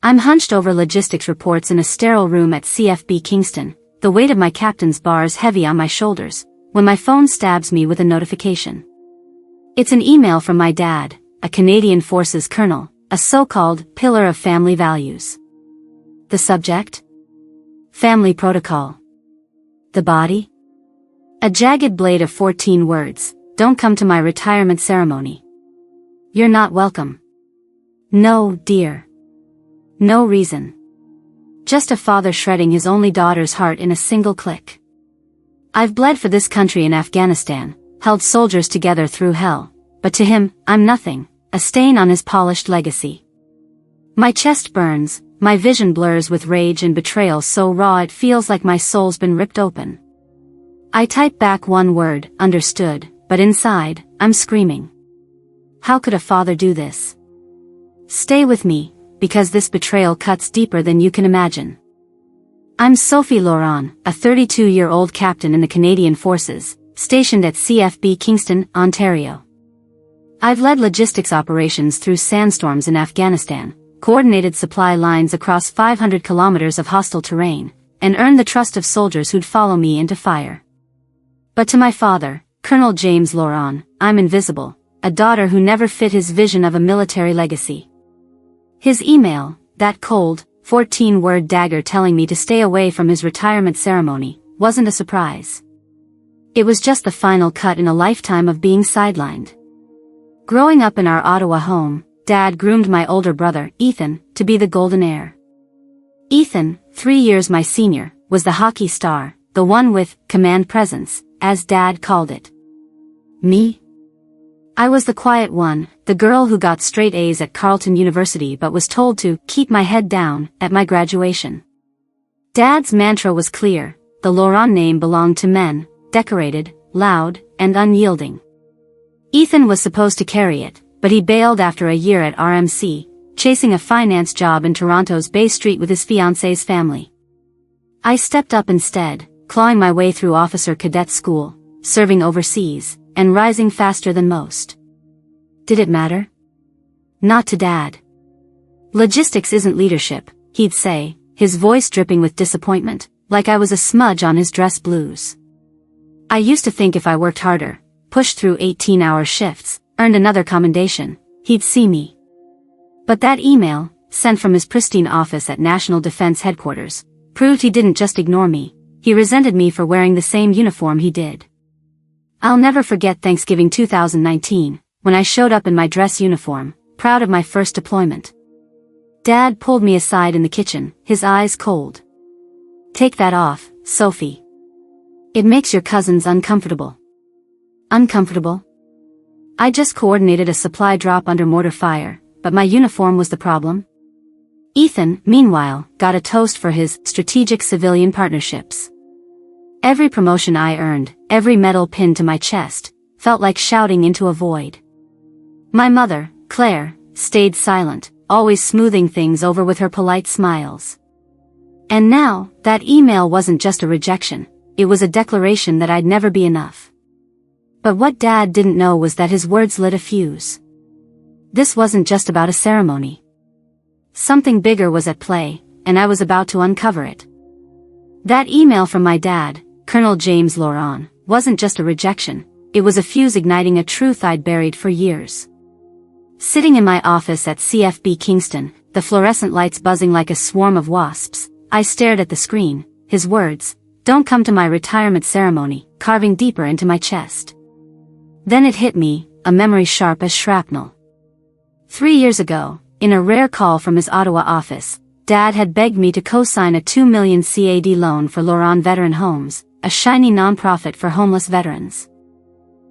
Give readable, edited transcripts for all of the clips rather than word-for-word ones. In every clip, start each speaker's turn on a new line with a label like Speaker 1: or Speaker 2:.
Speaker 1: I'm hunched over logistics reports in a sterile room at CFB Kingston, the weight of my captain's bars heavy on my shoulders, when my phone stabs me with a notification. It's an email from my dad, a Canadian Forces colonel, a so-called pillar of family values. The subject? Family protocol. The body? A jagged blade of 14 words, don't come to my retirement ceremony. You're not welcome. No, dear. No reason. Just a father shredding his only daughter's heart in a single click. I've bled for this country in Afghanistan, held soldiers together through hell, but to him, I'm nothing, a stain on his polished legacy. My chest burns, my vision blurs with rage and betrayal so raw it feels like my soul's been ripped open. I type back one word, understood, but inside, I'm screaming. How could a father do this? Stay with me, because this betrayal cuts deeper than you can imagine. I'm Sophie Laurent, a 32-year-old captain in the Canadian Forces, stationed at CFB Kingston, Ontario. I've led logistics operations through sandstorms in Afghanistan, coordinated supply lines across 500 kilometers of hostile terrain, and earned the trust of soldiers who'd follow me into fire. But to my father, Colonel James Laurent, I'm invisible, a daughter who never fit his vision of a military legacy. His email, that cold, 14-word dagger telling me to stay away from his retirement ceremony, wasn't a surprise. It was just the final cut in a lifetime of being sidelined. Growing up in our Ottawa home, Dad groomed my older brother, Ethan, to be the golden heir. Ethan, 3 years my senior, was the hockey star, the one with command presence, as Dad called it. Me? I was the quiet one, the girl who got straight A's at Carleton University but was told to keep my head down at my graduation. Dad's mantra was clear, the Laurent name belonged to men, decorated, loud, and unyielding. Ethan was supposed to carry it, but he bailed after a year at RMC, chasing a finance job in Toronto's Bay Street with his fiancée's family. I stepped up instead, clawing my way through officer cadet school, serving overseas, and rising faster than most. Did it matter? Not to Dad. Logistics isn't leadership, he'd say, his voice dripping with disappointment, like I was a smudge on his dress blues. I used to think if I worked harder, pushed through 18-hour shifts, earned another commendation, he'd see me. But that email, sent from his pristine office at National Defense Headquarters, proved he didn't just ignore me, he resented me for wearing the same uniform he did. I'll never forget Thanksgiving 2019, when I showed up in my dress uniform, proud of my first deployment. Dad pulled me aside in the kitchen, his eyes cold. Take that off, Sophie. It makes your cousins uncomfortable. Uncomfortable? I just coordinated a supply drop under mortar fire, but my uniform was the problem. Ethan, meanwhile, got a toast for his strategic civilian partnerships. Every promotion I earned, every medal pinned to my chest, felt like shouting into a void. My mother, Claire, stayed silent, always smoothing things over with her polite smiles. And now, that email wasn't just a rejection, it was a declaration that I'd never be enough. But what Dad didn't know was that his words lit a fuse. This wasn't just about a ceremony. Something bigger was at play, and I was about to uncover it. That email from my dad, Colonel James Laurent, wasn't just a rejection, it was a fuse igniting a truth I'd buried for years. Sitting in my office at CFB Kingston, the fluorescent lights buzzing like a swarm of wasps, I stared at the screen, his words, "Don't come to my retirement ceremony," carving deeper into my chest. Then it hit me, a memory sharp as shrapnel. 3 years ago, in a rare call from his Ottawa office, Dad had begged me to co-sign a $2 million CAD loan for Laurent Veteran Homes, a shiny non-profit for homeless veterans.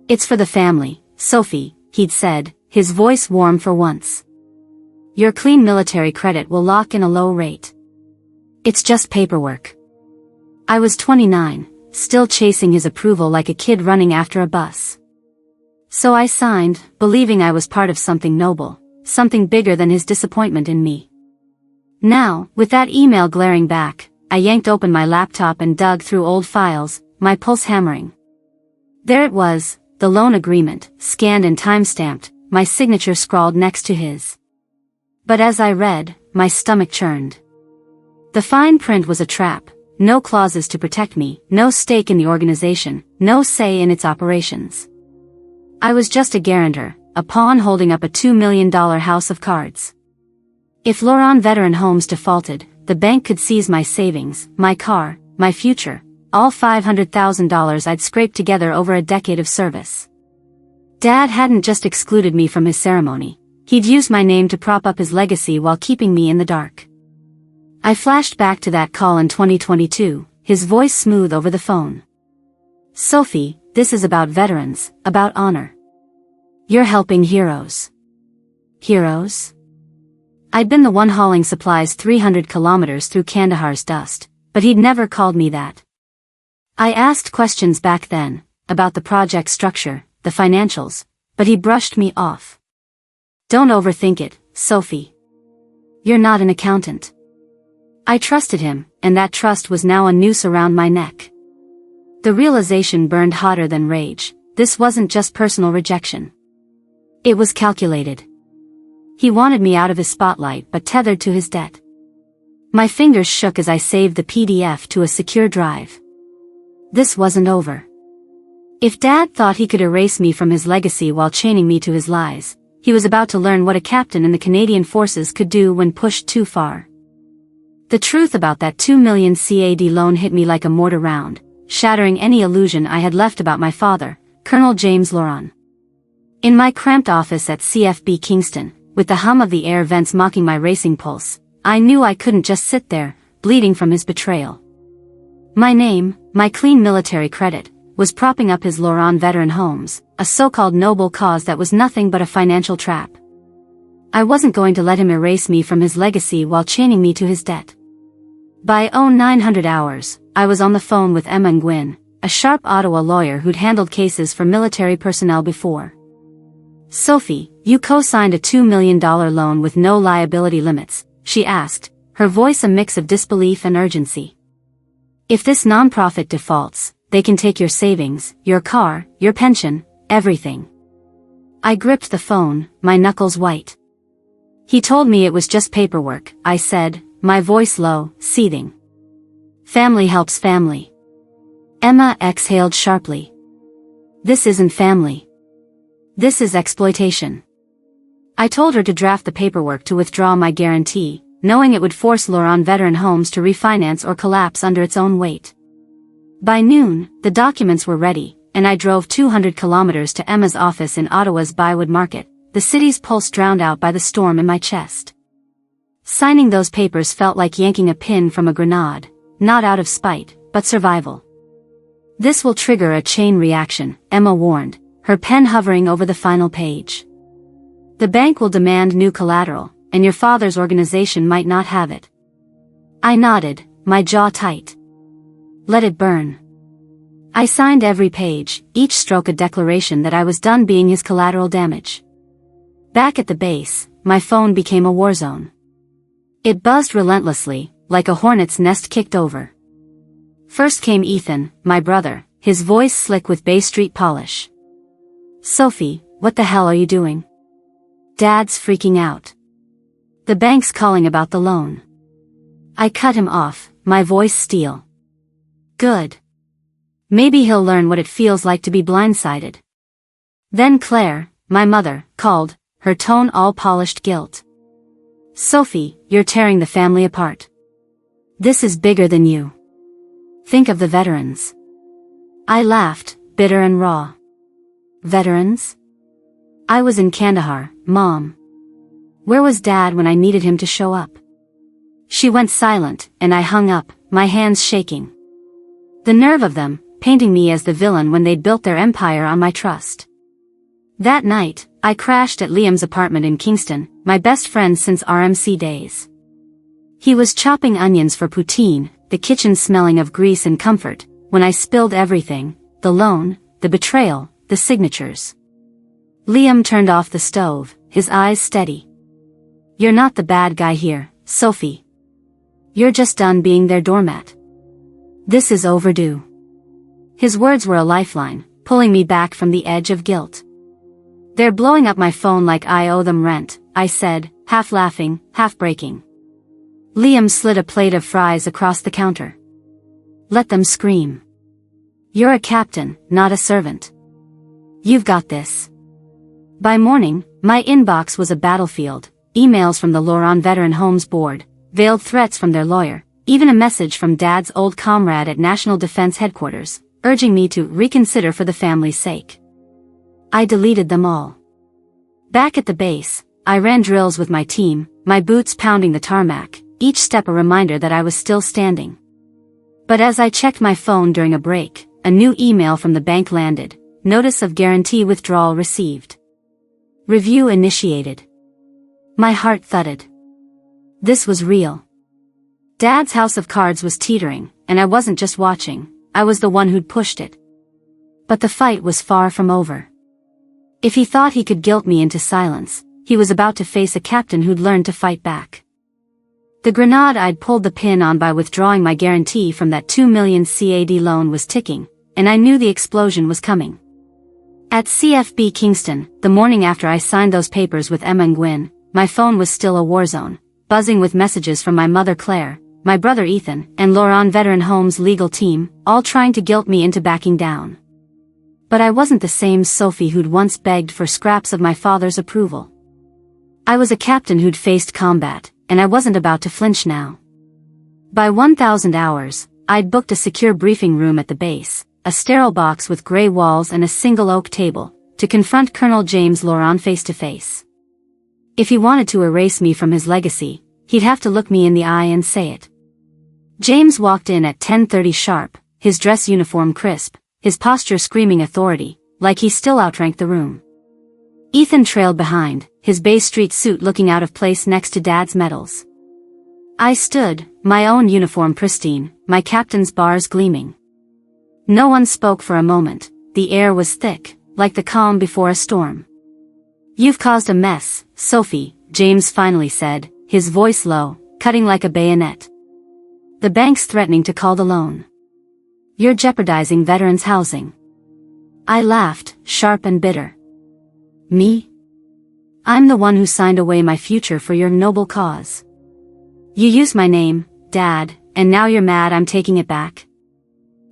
Speaker 1: "It's for the family, Sophie," he'd said, his voice warm for once. "Your clean military credit will lock in a low rate. It's just paperwork." I was 29, still chasing his approval like a kid running after a bus. So I signed, believing I was part of something noble, something bigger than his disappointment in me. Now, with that email glaring back, I yanked open my laptop and dug through old files, my pulse hammering. There it was, the loan agreement, scanned and time-stamped, my signature scrawled next to his. But as I read, my stomach churned. The fine print was a trap. No clauses to protect me, no stake in the organization, no say in its operations. I was just a guarantor, a pawn holding up a $2 million house of cards. If Laurent Veteran Homes defaulted, the bank could seize my savings, my car, my future, all $500,000 I'd scraped together over a decade of service. Dad hadn't just excluded me from his ceremony, he'd used my name to prop up his legacy while keeping me in the dark. I flashed back to that call in 2022, his voice smooth over the phone. Sophie, this is about veterans, about honor. You're helping heroes. Heroes? I'd been the one hauling supplies 300 kilometers through Kandahar's dust, but he'd never called me that. I asked questions back then, about the project structure, the financials, but he brushed me off. Don't overthink it, Sophie. You're not an accountant. I trusted him, and that trust was now a noose around my neck. The realization burned hotter than rage. This wasn't just personal rejection. It was calculated. He wanted me out of his spotlight but tethered to his debt. My fingers shook as I saved the PDF to a secure drive. This wasn't over. If Dad thought he could erase me from his legacy while chaining me to his lies, he was about to learn what a captain in the Canadian Forces could do when pushed too far. The truth about that $2 million CAD loan hit me like a mortar round, shattering any illusion I had left about my father, Colonel James Laurent. In my cramped office at CFB Kingston, with the hum of the air vents mocking my racing pulse, I knew I couldn't just sit there, bleeding from his betrayal. My name, my clean military credit, was propping up his Laurent Veteran Homes, a so-called noble cause that was nothing but a financial trap. I wasn't going to let him erase me from his legacy while chaining me to his debt. By 0900 hours, I was on the phone with Emma Nguyen, a sharp Ottawa lawyer who'd handled cases for military personnel before. Sophie, you co-signed a $2 million loan with no liability limits, she asked, her voice a mix of disbelief and urgency. If this nonprofit defaults, they can take your savings, your car, your pension, everything. I gripped the phone, my knuckles white. He told me it was just paperwork, I said, my voice low, seething. Family helps family. Emma exhaled sharply. This isn't family. This is exploitation. I told her to draft the paperwork to withdraw my guarantee, knowing it would force Laurent Veteran Homes to refinance or collapse under its own weight. By noon, the documents were ready, and I drove 200 kilometers to Emma's office in Ottawa's Bywood Market, the city's pulse drowned out by the storm in my chest. Signing those papers felt like yanking a pin from a grenade, not out of spite, but survival. This will trigger a chain reaction, Emma warned, her pen hovering over the final page. The bank will demand new collateral, and your father's organization might not have it. I nodded, my jaw tight. Let it burn. I signed every page, each stroke a declaration that I was done being his collateral damage. Back at the base, my phone became a war zone. It buzzed relentlessly, like a hornet's nest kicked over. First came Ethan, my brother, his voice slick with Bay Street polish. Sophie, what the hell are you doing? Dad's freaking out. The bank's calling about the loan. I cut him off, my voice steel. Good. Maybe he'll learn what it feels like to be blindsided. Then Claire, my mother, called, her tone all polished guilt. Sophie, you're tearing the family apart. This is bigger than you. Think of the veterans. I laughed, bitter and raw. Veterans? I was in Kandahar, Mom. Where was Dad when I needed him to show up? She went silent, and I hung up, my hands shaking. The nerve of them, painting me as the villain when they'd built their empire on my trust. That night, I crashed at Liam's apartment in Kingston, my best friend since RMC days. He was chopping onions for poutine, the kitchen smelling of grease and comfort, when I spilled everything, the loan, the betrayal, the signatures. Liam turned off the stove, his eyes steady. You're not the bad guy here, Sophie. You're just done being their doormat. This is overdue. His words were a lifeline, pulling me back from the edge of guilt. They're blowing up my phone like I owe them rent, I said, half laughing, half breaking. Liam slid a plate of fries across the counter. Let them scream. You're a captain, not a servant. You've got this. By morning, my inbox was a battlefield, emails from the Laurent Veteran Homes Board, veiled threats from their lawyer, even a message from Dad's old comrade at National Defense Headquarters, urging me to reconsider for the family's sake. I deleted them all. Back at the base, I ran drills with my team, my boots pounding the tarmac, each step a reminder that I was still standing. But as I checked my phone during a break, a new email from the bank landed, notice of guarantee withdrawal received. Review initiated. My heart thudded. This was real. Dad's house of cards was teetering, and I wasn't just watching, I was the one who'd pushed it. But the fight was far from over. If he thought he could guilt me into silence, he was about to face a captain who'd learned to fight back. The grenade I'd pulled the pin on by withdrawing my guarantee from that 2 million CAD loan was ticking, and I knew the explosion was coming. At CFB Kingston, the morning after I signed those papers with Emma and Gwyn, my phone was still a war zone, buzzing with messages from my mother Claire, my brother Ethan, and Laurent Veteran Homes' legal team, all trying to guilt me into backing down. But I wasn't the same Sophie who'd once begged for scraps of my father's approval. I was a captain who'd faced combat, and I wasn't about to flinch now. By 1,000 hours, I'd booked a secure briefing room at the base, a sterile box with gray walls and a single oak table, to confront Colonel James Laurent face to face. If he wanted to erase me from his legacy, he'd have to look me in the eye and say it. James walked in at 10:30 sharp, his dress uniform crisp, his posture screaming authority, like he still outranked the room. Ethan trailed behind, his Bay Street suit looking out of place next to Dad's medals. I stood, my own uniform pristine, my captain's bars gleaming. No one spoke for a moment, the air was thick, like the calm before a storm. You've caused a mess, Sophie, James finally said, his voice low, cutting like a bayonet. The bank's threatening to call the loan. You're jeopardizing veterans' housing. I laughed, sharp and bitter. Me? I'm the one who signed away my future for your noble cause. You used my name, Dad, and now you're mad I'm taking it back?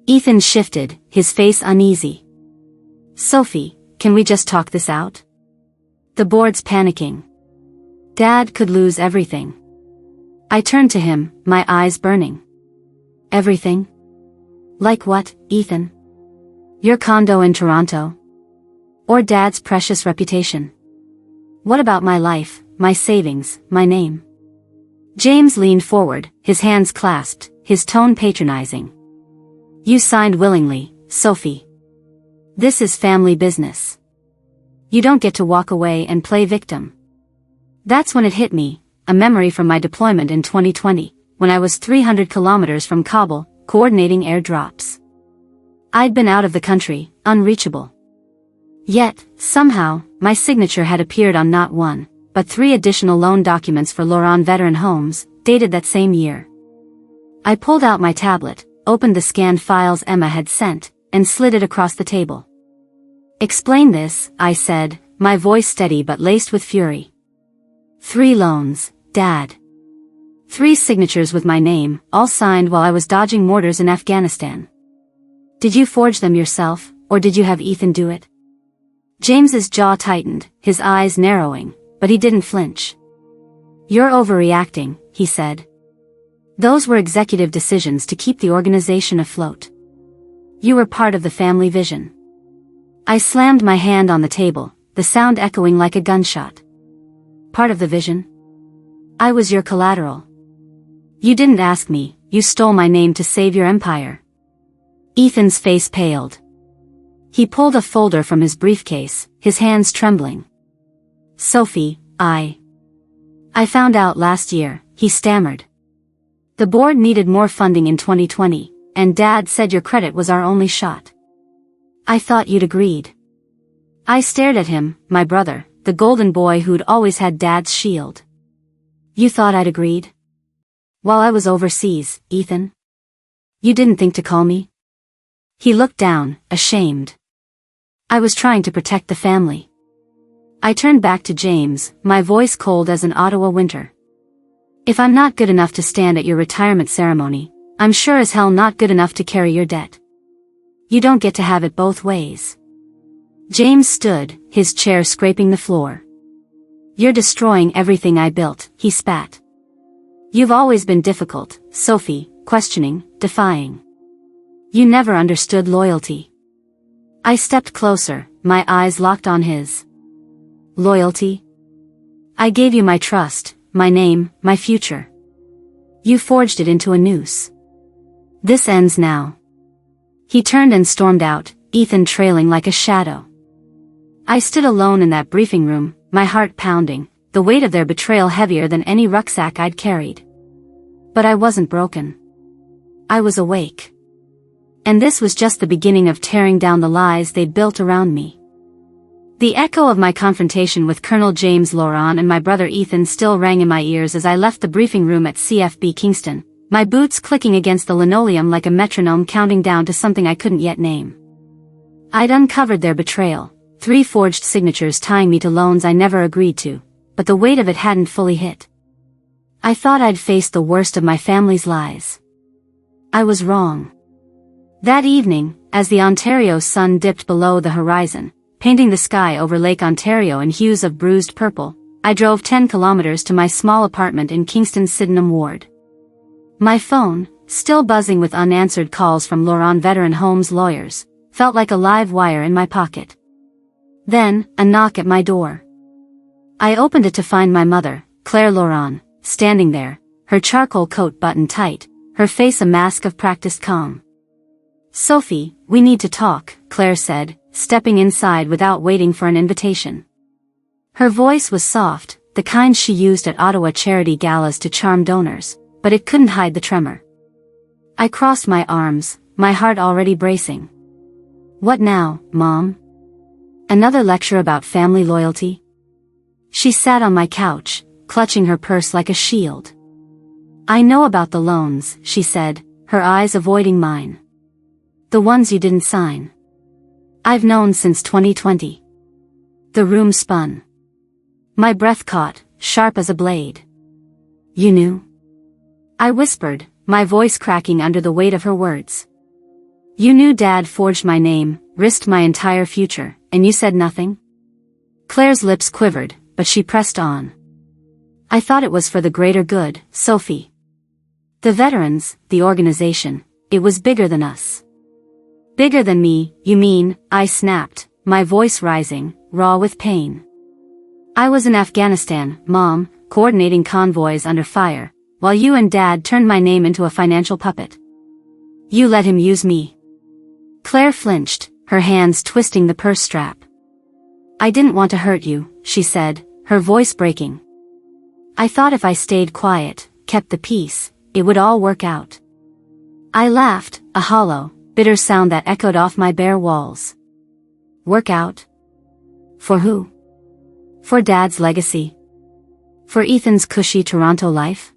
Speaker 1: Ethan shifted, his face uneasy. Sophie, can we just talk this out? The board's panicking. Dad could lose everything. I turned to him, my eyes burning. Everything? Like what, Ethan? Your condo in Toronto? Or Dad's precious reputation? What about my life, my savings, my name? James leaned forward, his hands clasped, his tone patronizing. You signed willingly, Sophie. This is family business. You don't get to walk away and play victim. That's when it hit me, a memory from my deployment in 2020, when I was 300 kilometers from Kabul, coordinating airdrops. I'd been out of the country, unreachable. Yet, somehow, my signature had appeared on not one, but 3 additional loan documents for Laurent Veteran Homes, dated that same year. I pulled out my tablet, opened the scanned files Emma had sent, and slid it across the table. Explain this, I said, my voice steady but laced with fury. 3 loans, Dad. 3 signatures with my name, all signed while I was dodging mortars in Afghanistan. Did you forge them yourself, or did you have Ethan do it? James's jaw tightened, his eyes narrowing, but he didn't flinch. You're overreacting, he said. Those were executive decisions to keep the organization afloat. You were part of the family vision. I slammed my hand on the table, the sound echoing like a gunshot. Part of the vision? I was your collateral. You didn't ask me, you stole my name to save your empire. Ethan's face paled. He pulled a folder from his briefcase, his hands trembling. Sophie, I found out last year, he stammered. The board needed more funding in 2020, and Dad said your credit was our only shot. I thought you'd agreed. I stared at him, my brother, the golden boy who'd always had Dad's shield. You thought I'd agreed? While I was overseas, Ethan? You didn't think to call me? He looked down, ashamed. I was trying to protect the family. I turned back to James, my voice cold as an Ottawa winter. If I'm not good enough to stand at your retirement ceremony, I'm sure as hell not good enough to carry your debt. You don't get to have it both ways. James stood, his chair scraping the floor. You're destroying everything I built, he spat. You've always been difficult, Sophie, questioning, defying. You never understood loyalty. I stepped closer, my eyes locked on his. Loyalty? I gave you my trust, my name, my future. You forged it into a noose. This ends now. He turned and stormed out, Ethan trailing like a shadow. I stood alone in that briefing room, my heart pounding, the weight of their betrayal heavier than any rucksack I'd carried. But I wasn't broken. I was awake. And this was just the beginning of tearing down the lies they'd built around me. The echo of my confrontation with Colonel James Laurent and my brother Ethan still rang in my ears as I left the briefing room at CFB Kingston, my boots clicking against the linoleum like a metronome counting down to something I couldn't yet name. I'd uncovered their betrayal, 3 forged signatures tying me to loans I never agreed to, but the weight of it hadn't fully hit. I thought I'd faced the worst of my family's lies. I was wrong. That evening, as the Ontario sun dipped below the horizon, painting the sky over Lake Ontario in hues of bruised purple, I drove 10 kilometers to my small apartment in Kingston's Sydenham ward. My phone, still buzzing with unanswered calls from Laurent Veteran Homes lawyers, felt like a live wire in my pocket. Then, a knock at my door. I opened it to find my mother, Claire Laurent, standing there, her charcoal coat buttoned tight, her face a mask of practiced calm. Sophie, we need to talk, Claire said, stepping inside without waiting for an invitation. Her voice was soft, the kind she used at Ottawa charity galas to charm donors, but it couldn't hide the tremor. I crossed my arms, my heart already bracing. What now, Mom? Another lecture about family loyalty? She sat on my couch, clutching her purse like a shield. I know about the loans, she said, her eyes avoiding mine. The ones you didn't sign. I've known since 2020. The room spun. My breath caught, sharp as a blade. You knew? I whispered, my voice cracking under the weight of her words. You knew Dad forged my name, risked my entire future, and you said nothing? Claire's lips quivered, but she pressed on. I thought it was for the greater good, Sophie. The veterans, the organization, it was bigger than us. Bigger than me, you mean, I snapped, my voice rising, raw with pain. I was in Afghanistan, Mom, coordinating convoys under fire, while you and Dad turned my name into a financial puppet. You let him use me. Claire flinched, her hands twisting the purse strap. I didn't want to hurt you, she said, her voice breaking. I thought if I stayed quiet, kept the peace, it would all work out. I laughed, a hollow, bitter sound that echoed off my bare walls. Work out? For who? For Dad's legacy? For Ethan's cushy Toronto life?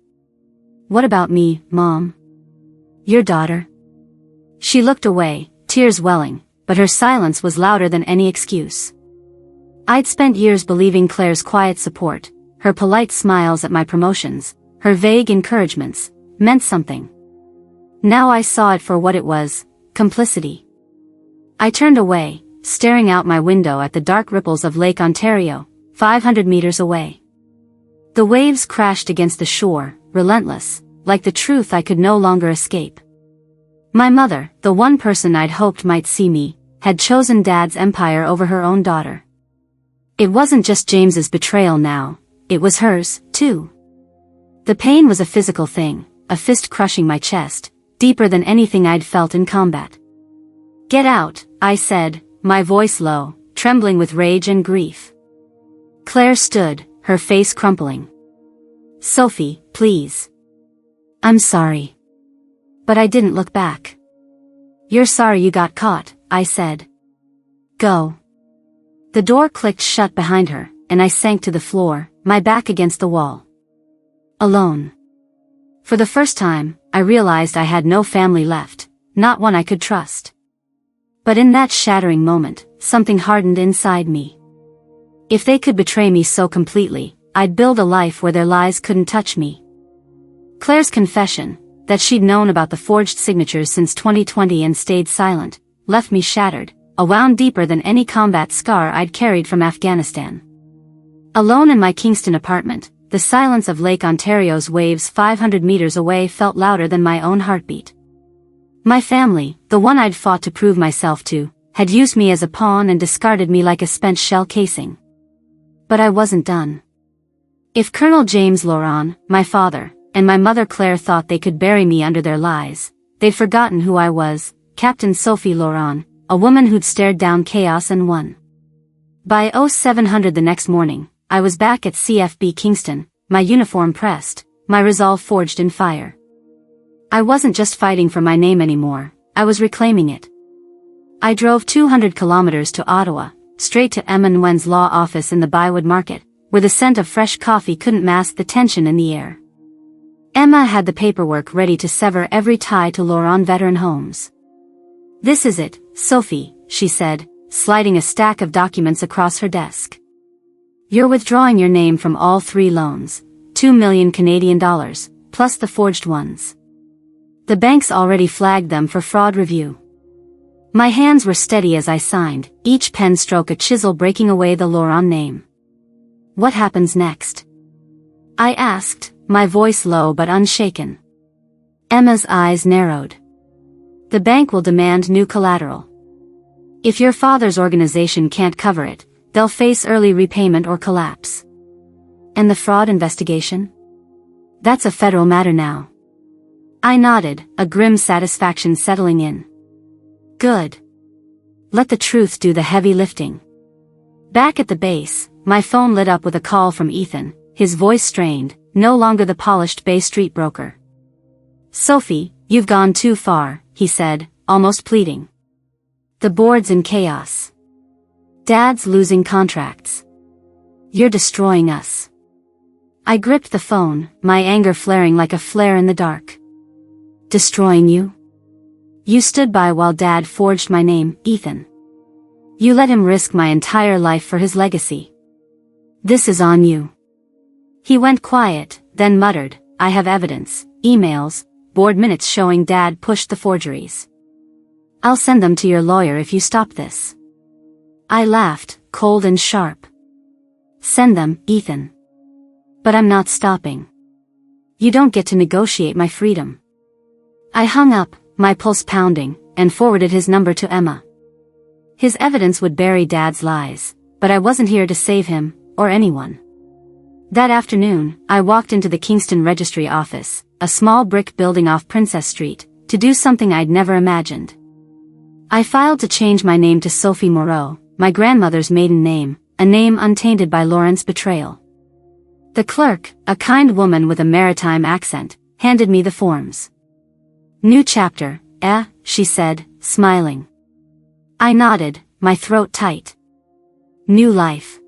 Speaker 1: What about me, Mom? Your daughter? She looked away, tears welling, but her silence was louder than any excuse. I'd spent years believing Claire's quiet support, her polite smiles at my promotions, her vague encouragements, meant something. Now I saw it for what it was, complicity. I turned away, staring out my window at the dark ripples of Lake Ontario, 500 meters away. The waves crashed against the shore, relentless, like the truth I could no longer escape. My mother, the one person I'd hoped might see me, had chosen Dad's empire over her own daughter. It wasn't just James's betrayal now, it was hers, too. The pain was a physical thing, a fist crushing my chest, deeper than anything I'd felt in combat. Get out, I said, my voice low, trembling with rage and grief. Claire stood, her face crumpling. Sophie, please. I'm sorry. But I didn't look back. You're sorry you got caught, I said. Go. The door clicked shut behind her, and I sank to the floor, my back against the wall. Alone. For the first time, I realized I had no family left, not one I could trust. But in that shattering moment, something hardened inside me. If they could betray me so completely, I'd build a life where their lies couldn't touch me. Claire's confession, that she'd known about the forged signatures since 2020 and stayed silent, left me shattered, a wound deeper than any combat scar I'd carried from Afghanistan. Alone in my Kingston apartment, the silence of Lake Ontario's waves 500 meters away felt louder than my own heartbeat. My family, the one I'd fought to prove myself to, had used me as a pawn and discarded me like a spent shell casing. But I wasn't done. If Colonel James Laurent, my father, and my mother Claire thought they could bury me under their lies, they'd forgotten who I was, Captain Sophie Laurent, a woman who'd stared down chaos and won. By 0700 the next morning, I was back at CFB Kingston, my uniform pressed, my resolve forged in fire. I wasn't just fighting for my name anymore, I was reclaiming it. I drove 200 kilometers to Ottawa, straight to Emma Nguyen's law office in the Bywood Market, where the scent of fresh coffee couldn't mask the tension in the air. Emma had the paperwork ready to sever every tie to Laurent Veteran Homes. "This is it, Sophie," she said, sliding a stack of documents across her desk. "You're withdrawing your name from all 3 loans, 2 million Canadian dollars, plus the forged ones. The bank's already flagged them for fraud review." My hands were steady as I signed, each pen stroke a chisel breaking away the Laurent name. "What happens next?" I asked, my voice low but unshaken. Emma's eyes narrowed. "The bank will demand new collateral. If your father's organization can't cover it, they'll face early repayment or collapse." "And the fraud investigation?" "That's a federal matter now." I nodded, a grim satisfaction settling in. "Good. Let the truth do the heavy lifting." Back at the base, my phone lit up with a call from Ethan, his voice strained, no longer the polished Bay Street broker. "Sophie, you've gone too far," he said, almost pleading. "The board's in chaos. Dad's losing contracts. You're destroying us." I gripped the phone, my anger flaring like a flare in the dark. "Destroying you? You stood by while Dad forged my name, Ethan. You let him risk my entire life for his legacy. This is on you." He went quiet, then muttered, "I have evidence, emails, board minutes showing Dad pushed the forgeries. I'll send them to your lawyer if you stop this." I laughed, cold and sharp. "Send them, Ethan. But I'm not stopping. You don't get to negotiate my freedom." I hung up, my pulse pounding, and forwarded his number to Emma. His evidence would bury Dad's lies, but I wasn't here to save him, or anyone. That afternoon, I walked into the Kingston Registry office, a small brick building off Princess Street, to do something I'd never imagined. I filed to change my name to Sophie Moreau, my grandmother's maiden name, a name untainted by Laurent's betrayal. The clerk, a kind woman with a maritime accent, handed me the forms. "New chapter, she said, smiling. I nodded, my throat tight. New life.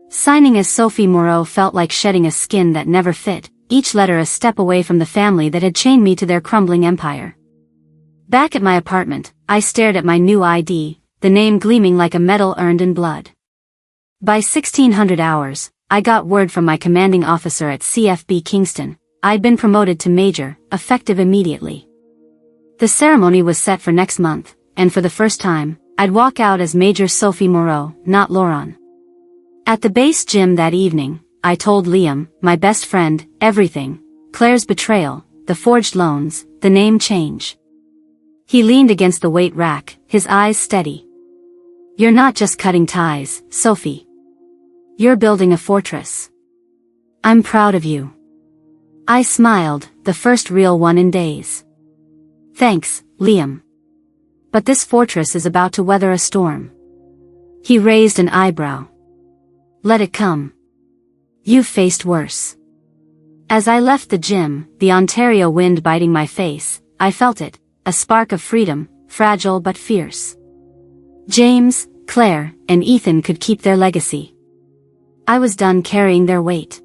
Speaker 1: Signing as Sophie Moreau felt like shedding a skin that never fit, each letter a step away from the family that had chained me to their crumbling empire. Back at my apartment, I stared at my new ID, the name gleaming like a medal earned in blood. By 1600 hours, I got word from my commanding officer at CFB Kingston. I'd been promoted to major, effective immediately. The ceremony was set for next month, and for the first time, I'd walk out as Major Sophie Moreau, not Laurent. At the base gym that evening, I told Liam, my best friend, everything: Claire's betrayal, the forged loans, the name change. He leaned against the weight rack, his eyes steady. "You're not just cutting ties, Sophie. You're building a fortress. I'm proud of you." I smiled, the first real one in days. "Thanks, Liam. But this fortress is about to weather a storm." He raised an eyebrow. "Let it come. You've faced worse." As I left the gym, the Ontario wind biting my face, I felt it, a spark of freedom, fragile but fierce. James, Claire, and Ethan could keep their legacy. I was done carrying their weight.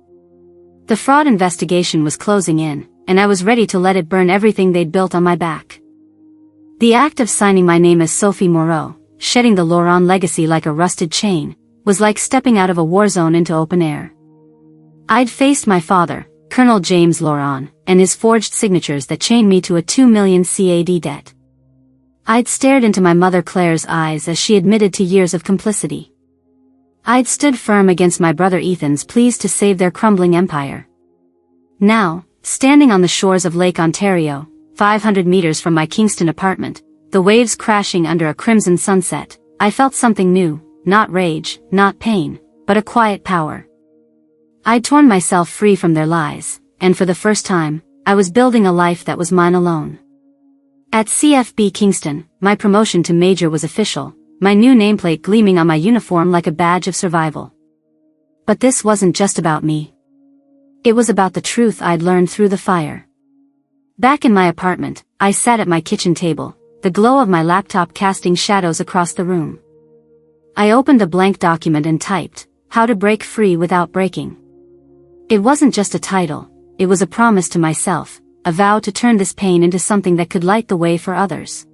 Speaker 1: The fraud investigation was closing in, and I was ready to let it burn everything they'd built on my back. The act of signing my name as Sophie Moreau, shedding the Laurent legacy like a rusted chain, was like stepping out of a war zone into open air. I'd faced my father, Colonel James Moreau, and his forged signatures that chained me to a 2 million CAD debt. I'd stared into my mother Claire's eyes as she admitted to years of complicity. I'd stood firm against my brother Ethan's pleas to save their crumbling empire. Now, standing on the shores of Lake Ontario, 500 meters from my Kingston apartment, the waves crashing under a crimson sunset, I felt something new, not rage, not pain, but a quiet power. I'd torn myself free from their lies, and for the first time, I was building a life that was mine alone. At CFB Kingston, my promotion to major was official, my new nameplate gleaming on my uniform like a badge of survival. But this wasn't just about me. It was about the truth I'd learned through the fire. Back in my apartment, I sat at my kitchen table, the glow of my laptop casting shadows across the room. I opened a blank document and typed, "How to break free without breaking." It wasn't just a title, it was a promise to myself, a vow to turn this pain into something that could light the way for others.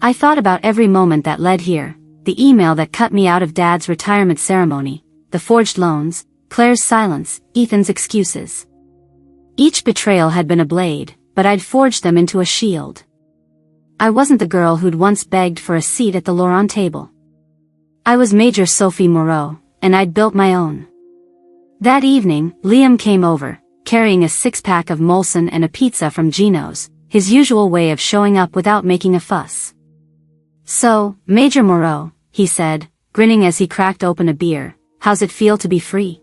Speaker 1: I thought about every moment that led here, the email that cut me out of Dad's retirement ceremony, the forged loans, Claire's silence, Ethan's excuses. Each betrayal had been a blade, but I'd forged them into a shield. I wasn't the girl who'd once begged for a seat at the Laurent table. I was Major Sophie Moreau, and I'd built my own. That evening, Liam came over, carrying a six-pack of Molson and a pizza from Gino's, his usual way of showing up without making a fuss. "So, Major Moreau," he said, grinning as he cracked open a beer, "how's it feel to be free?"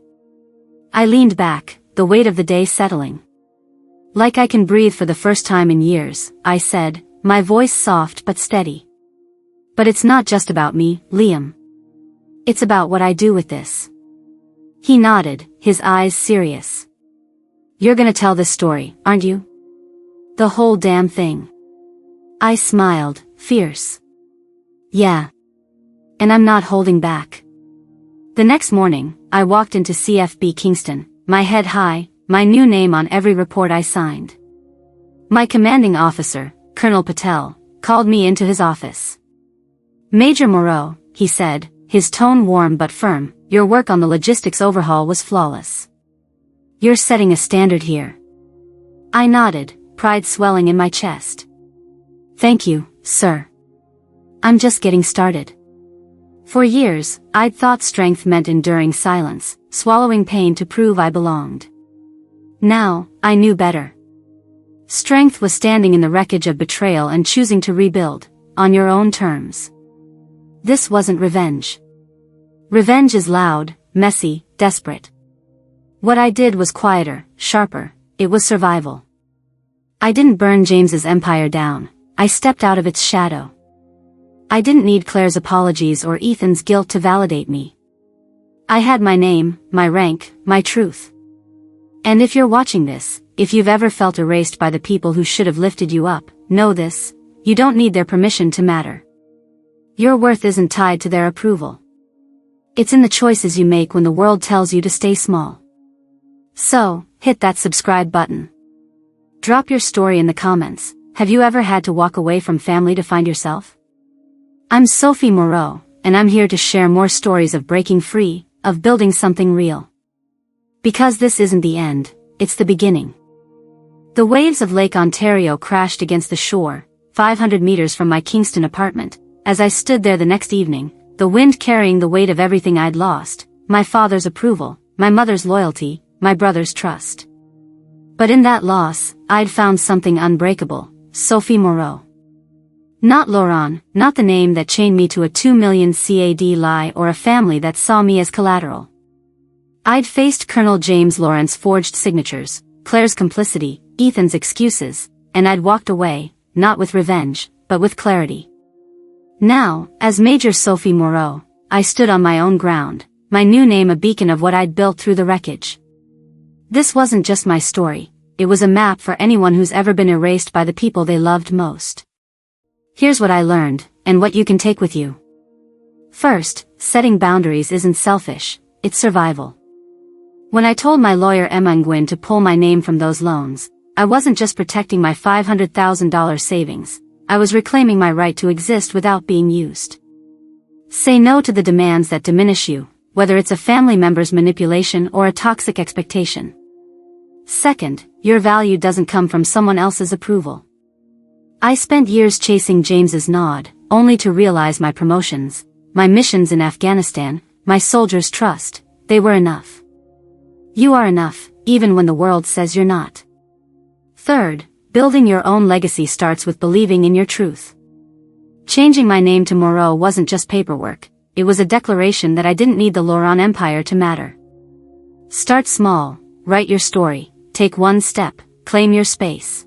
Speaker 1: I leaned back, the weight of the day settling. "Like I can breathe for the first time in years," I said, my voice soft but steady. "But it's not just about me, Liam. It's about what I do with this." He nodded, his eyes serious. "You're gonna tell this story, aren't you? The whole damn thing?" I smiled, fierce. "Yeah. And I'm not holding back." The next morning, I walked into CFB Kingston, my head high, my new name on every report I signed. My commanding officer, Colonel Patel, called me into his office. "Major Moreau," he said, his tone warm but firm, "your work on the logistics overhaul was flawless. You're setting a standard here." I nodded, pride swelling in my chest. "Thank you, sir. I'm just getting started." For years, I'd thought strength meant enduring silence, swallowing pain to prove I belonged. Now, I knew better. Strength was standing in the wreckage of betrayal and choosing to rebuild, on your own terms. This wasn't revenge. Revenge is loud, messy, desperate. What I did was quieter, sharper, it was survival. I didn't burn James's empire down, I stepped out of its shadow. I didn't need Claire's apologies or Ethan's guilt to validate me. I had my name, my rank, my truth. And if you're watching this, if you've ever felt erased by the people who should have lifted you up, know this, you don't need their permission to matter. Your worth isn't tied to their approval. It's in the choices you make when the world tells you to stay small. So, hit that subscribe button. Drop your story in the comments. Have you ever had to walk away from family to find yourself? I'm Sophie Moreau, and I'm here to share more stories of breaking free, of building something real. Because this isn't the end, it's the beginning. The waves of Lake Ontario crashed against the shore, 500 meters from my Kingston apartment, as I stood there the next evening, the wind carrying the weight of everything I'd lost, my father's approval, my mother's loyalty, my brother's trust. But in that loss, I'd found something unbreakable, Sophie Moreau. Not Laurent, not the name that chained me to a 2 million CAD lie or a family that saw me as collateral. I'd faced Colonel James Moreau's forged signatures, Claire's complicity, Ethan's excuses, and I'd walked away, not with revenge, but with clarity. Now, as Major Sophie Moreau, I stood on my own ground, my new name a beacon of what I'd built through the wreckage. This wasn't just my story, it was a map for anyone who's ever been erased by the people they loved most. Here's what I learned, and what you can take with you. First, setting boundaries isn't selfish, it's survival. When I told my lawyer Emma Nguyen to pull my name from those loans, I wasn't just protecting my $500,000 savings, I was reclaiming my right to exist without being used. Say no to the demands that diminish you, whether it's a family member's manipulation or a toxic expectation. Second, your value doesn't come from someone else's approval. I spent years chasing James's nod, only to realize my promotions, my missions in Afghanistan, my soldiers' trust, they were enough. You are enough, even when the world says you're not. Third, building your own legacy starts with believing in your truth. Changing my name to Moreau wasn't just paperwork, it was a declaration that I didn't need the Loran Empire to matter. Start small, write your story, take one step, claim your space.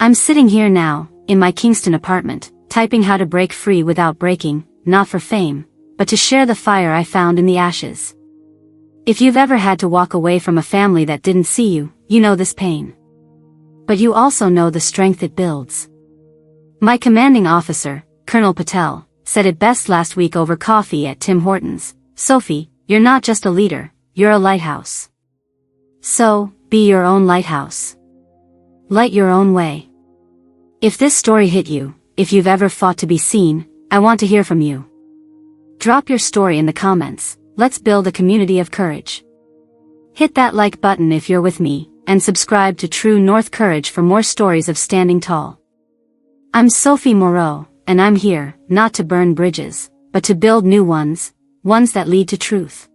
Speaker 1: I'm sitting here now, in my Kingston apartment, typing how to break free without breaking, not for fame, but to share the fire I found in the ashes. If you've ever had to walk away from a family that didn't see you, you know this pain. But you also know the strength it builds. My commanding officer, Colonel Patel, said it best last week over coffee at Tim Hortons. Sophie, you're not just a leader, you're a lighthouse. So, be your own lighthouse. Light your own way. If this story hit you, if you've ever fought to be seen, I want to hear from you. Drop your story in the comments, let's build a community of courage. Hit that like button if you're with me, and subscribe to True North Courage for more stories of standing tall. I'm Sophie Moreau, and I'm here, not to burn bridges, but to build new ones, ones that lead to truth.